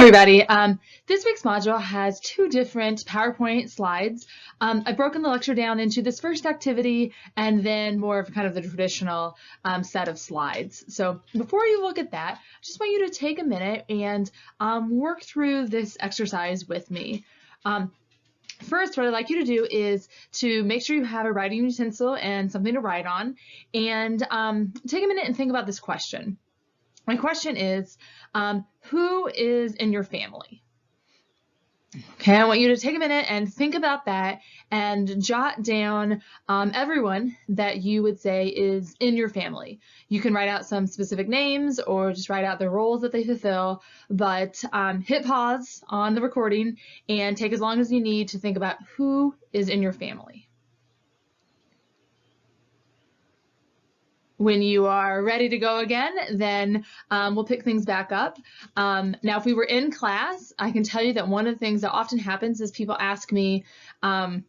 everybody. This week's module has two different PowerPoint slides. I've broken the lecture down into this first activity and then more of kind of the traditional set of slides. So before you look at that, I just want you to take a minute and work through this exercise with me. First, what I'd like you to do is to make sure you have a writing utensil and something to write on, and take a minute and think about this question. My question is, who is in your family? Okay, I want you to take a minute and think about that and jot down everyone that you would say is in your family. You can write out some specific names or just write out the roles that they fulfill, but hit pause on the recording and take as long as you need to think about who is in your family. When you are ready to go again, then we'll pick things back up. Now, if we were in class, I can tell you that one of the things that often happens is people ask me, well,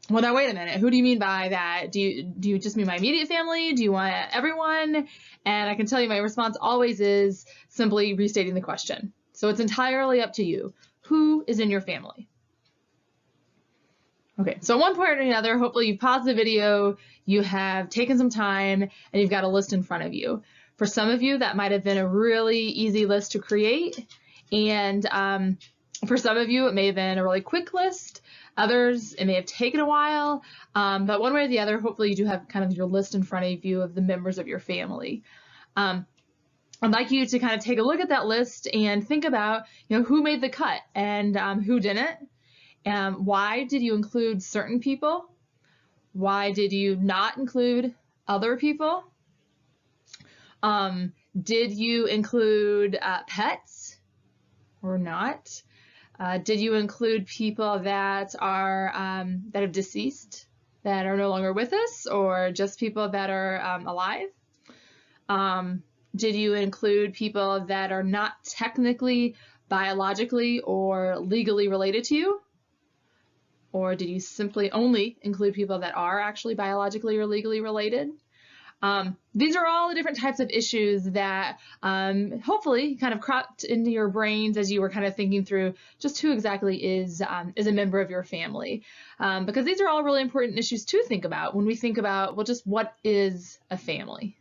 now wait a minute, who do you mean by that? Do you just mean my immediate family? Do you want everyone? And I can tell you my response always is simply restating the question. So it's entirely up to you. Who is in your family? Okay, so at one point or another, hopefully you paused the video, you have taken some time, and you've got a list in front of you. For some of you, that might have been a really easy list to create, and for some of you, it may have been a really quick list. Others, it may have taken a while, but one way or the other, hopefully you do have kind of your list in front of you of the members of your family. I'd like you to kind of take a look at that list and think about, who made the cut and who didn't. Why did you include certain people? Why did you not include other people? Did you include pets or not? Did you include people that are that have deceased, that are no longer with us, or just people that are alive? Did you include people that are not technically, biologically, or legally related to you? Or did you simply only include people that are actually biologically or legally related? These are all the different types of issues that hopefully kind of cropped into your brains as you were kind of thinking through just who exactly is a member of your family. Because these are all really important issues to think about when we think about, well, just what is a family?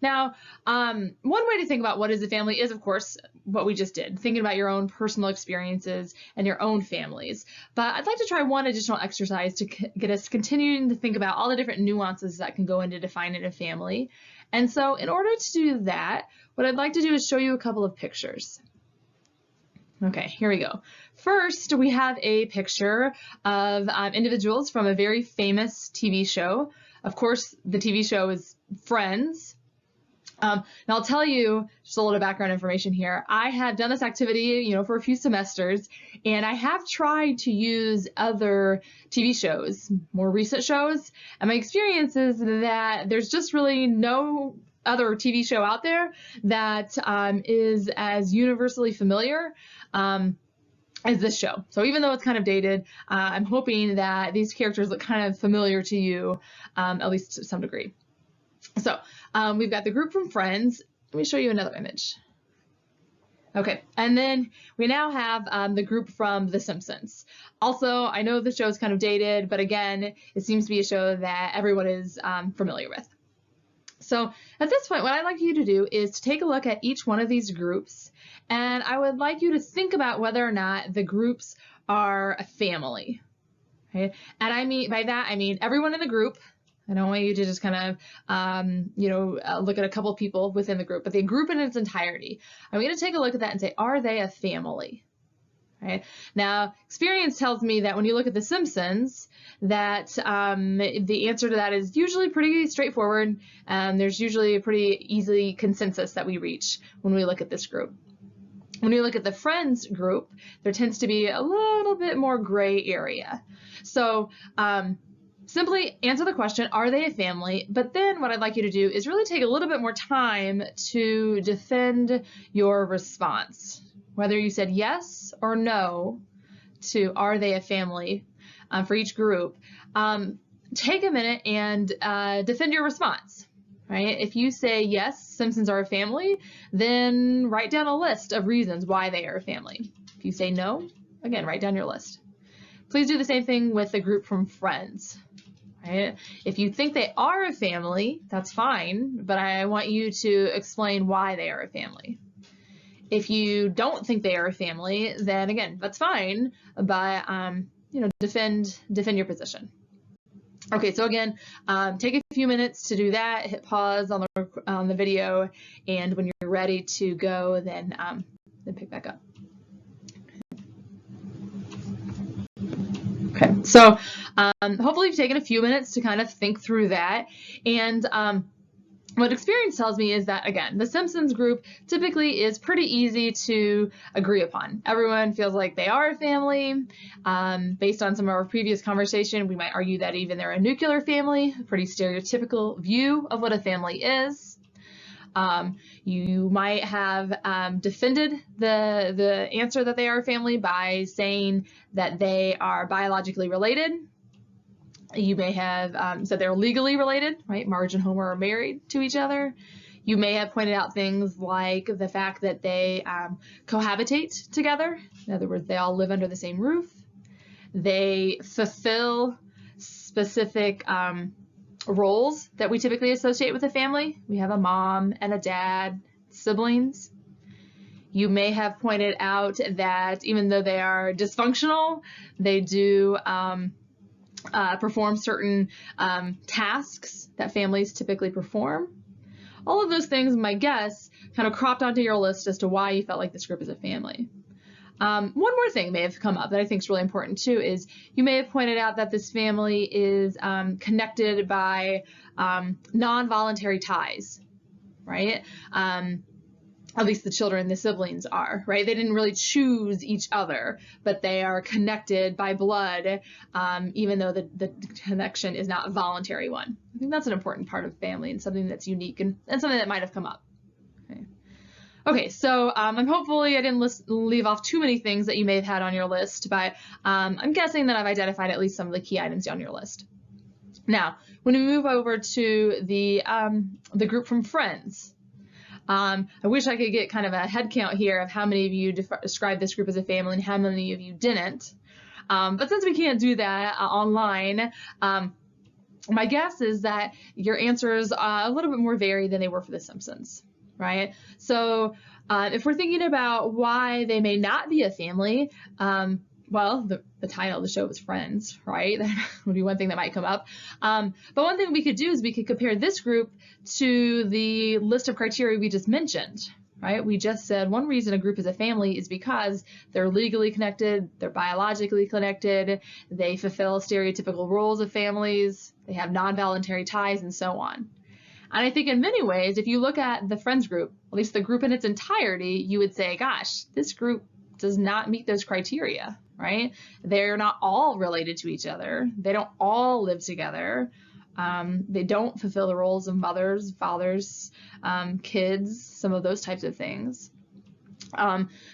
Now, one way to think about what is a family is, of course, what we just did, thinking about your own personal experiences and your own families. But I'd like to try one additional exercise to get us continuing to think about all the different nuances that can go into defining a family. And so in order to do that, what I'd like to do is show you a couple of pictures. Okay, here we go. First, we have a picture of individuals from a very famous TV show. Of course, the TV show is Friends. Now I'll tell you just a little background information here. I have done this activity, for a few semesters, and I have tried to use other TV shows, more recent shows, and my experience is that there's just really no other TV show out there that is as universally familiar as this show. So even though it's kind of dated, I'm hoping that these characters look kind of familiar to you, at least to some degree. So we've got the group from Friends. Let me show you another image. Okay, and then we now have the group from The Simpsons. Also, I know the show is kind of dated, but again, it seems to be a show that everyone is familiar with. So at this point, what I'd like you to do is to take a look at each one of these groups, and I would like you to think about whether or not the groups are a family. Okay, and by that I mean everyone in the group. I don't want you to just kind of, look at a couple of people within the group, but the group in its entirety. I'm going to take a look at that and say, are they a family? Right? Now, experience tells me that when you look at The Simpsons, that the answer to that is usually pretty straightforward. There's usually a pretty easy consensus that we reach when we look at this group. When you look at the Friends group, there tends to be a little bit more gray area. So, simply answer the question, are they a family? But then what I'd like you to do is really take a little bit more time to defend your response. Whether you said yes or no to are they a family for each group, take a minute and defend your response. right? If you say, yes, Simpsons are a family, then write down a list of reasons why they are a family. If you say no, again, write down your list. Please do the same thing with the group from Friends, right? If you think they are a family, that's fine, but I want you to explain why they are a family. If you don't think they are a family, then again, that's fine, but defend your position. Okay, so again, take a few minutes to do that. Hit pause on the video, and when you're ready to go, then pick back up. Okay, so hopefully you've taken a few minutes to kind of think through that, and what experience tells me is that, again, the Simpsons group typically is pretty easy to agree upon. Everyone feels like they are a family. Based on some of our previous conversation, we might argue that even they're a nuclear family, a pretty stereotypical view of what a family is. You might have defended the answer that they are a family by saying that they are biologically related. You may have said they're legally related, right? Marge and Homer are married to each other. You may have pointed out things like the fact that they cohabitate together. In other words, they all live under the same roof. They fulfill specific roles that we typically associate with a family. We have a mom and a dad, siblings. You may have pointed out that even though they are dysfunctional, they do perform certain tasks that families typically perform. All of those things, my guess, kind of cropped onto your list as to why you felt like this group is a family. One more thing may have come up that I think is really important too is you may have pointed out that this family is connected by non-voluntary ties, right? At least the children, the siblings are, right? They didn't really choose each other, but they are connected by blood, even though the connection is not a voluntary one. I think that's an important part of family and something that's unique and something that might have come up. Okay, so hopefully I didn't leave off too many things that you may have had on your list, but I'm guessing that I've identified at least some of the key items on your list. Now, when we move over to the group from Friends, I wish I could get kind of a head count here of how many of you described this group as a family and how many of you didn't. But since we can't do that online, my guess is that your answers are a little bit more varied than they were for The Simpsons, right? So if we're thinking about why they may not be a family, well, the title of the show was Friends, right? That would be one thing that might come up. But one thing we could do is we could compare this group to the list of criteria we just mentioned, right? We just said one reason a group is a family is because they're legally connected, they're biologically connected, they fulfill stereotypical roles of families, they have non-voluntary ties, and so on. And I think in many ways, if you look at the Friends group, at least the group in its entirety, you would say, gosh, this group does not meet those criteria, right? They're not all related to each other. They don't all live together. They don't fulfill the roles of mothers, fathers, kids, some of those types of things.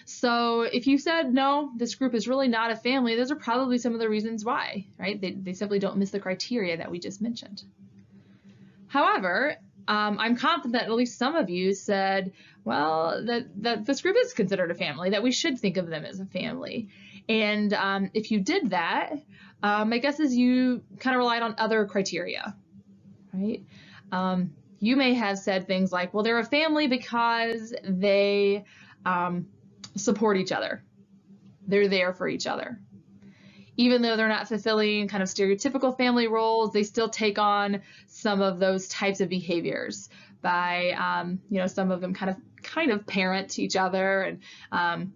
So if you said, no, this group is really not a family, those are probably some of the reasons why, right? They simply don't miss the criteria that we just mentioned. However, I'm confident that at least some of you said, well, that this group is considered a family, that we should think of them as a family. And if you did that, my guess is you kind of relied on other criteria, right? You may have said things like, well, they're a family because they support each other. They're there for each other. Even though they're not fulfilling kind of stereotypical family roles, they still take on some of those types of behaviors by, some of them kind of parent each other, and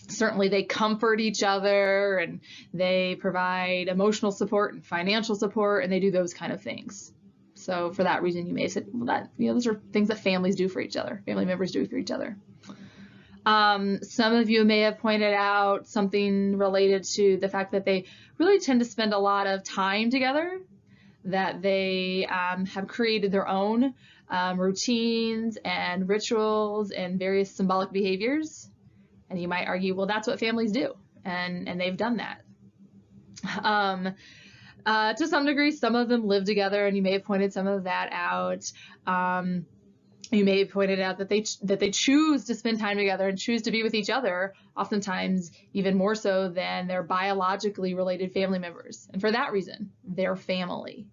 certainly they comfort each other, and they provide emotional support and financial support, and they do those kind of things. So for that reason, you may have said, well, those are things that families do for each other, family members do for each other. Some of you may have pointed out something related to the fact that they really tend to spend a lot of time together, that they have created their own routines and rituals and various symbolic behaviors. And you might argue, well, that's what families do, and they've done that. To some degree, some of them live together, and you may have pointed some of that out. You may have pointed out that they choose to spend time together and choose to be with each other, oftentimes even more so than their biologically related family members. And for that reason, they're family.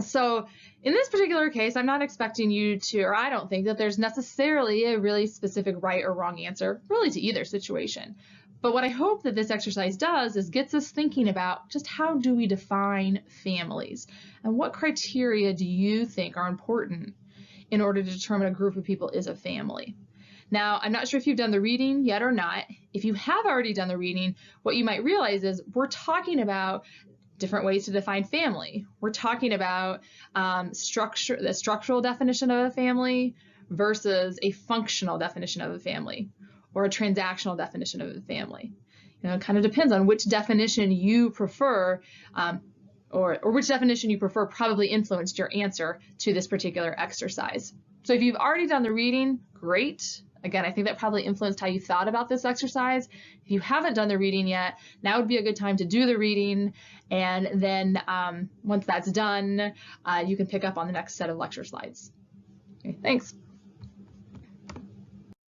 So in this particular case, I'm not expecting you to, or I don't think that there's necessarily a really specific right or wrong answer really to either situation. But what I hope that this exercise does is gets us thinking about just how do we define families and what criteria do you think are important in order to determine a group of people is a family. Now, I'm not sure if you've done the reading yet or not. If you have already done the reading, what you might realize is we're talking about different ways to define family. We're talking about the structural definition of a family versus a functional definition of a family or a transactional definition of a family. It kind of depends on which definition you prefer, or which definition you prefer probably influenced your answer to this particular exercise. So if you've already done the reading, great. Again, I think that probably influenced how you thought about this exercise. If you haven't done the reading yet, now would be a good time to do the reading. And then once that's done, you can pick up on the next set of lecture slides. Okay, thanks.